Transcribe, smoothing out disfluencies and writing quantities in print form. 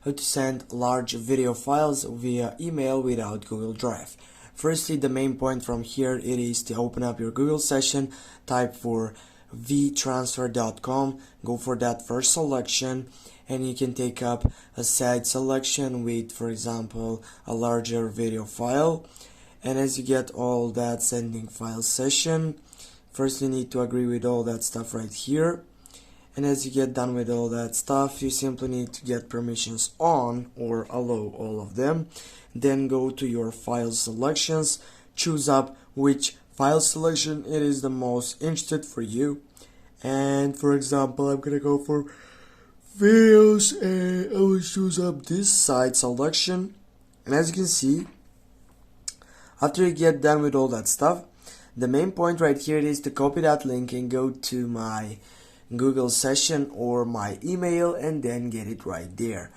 how to send large video files via email without Google Drive. Firstly, the main point from here it is to open up your Google session, type for vtransfer.com, go for that first selection, and you can take up a side selection with, for example, a larger video file. And as you get all that sending file session, first you need to agree with all that stuff right here. And as you get done with all that stuff, you simply need to get permissions on or allow all of them. Then go to your file selections, choose up which file selection it is the most interested for you. And for example, I'm gonna go for videos and I will choose up this side selection. And as you can see, after you get done with all that stuff, the main point right here is to copy that link and go to my Google session or my email and then get it right there.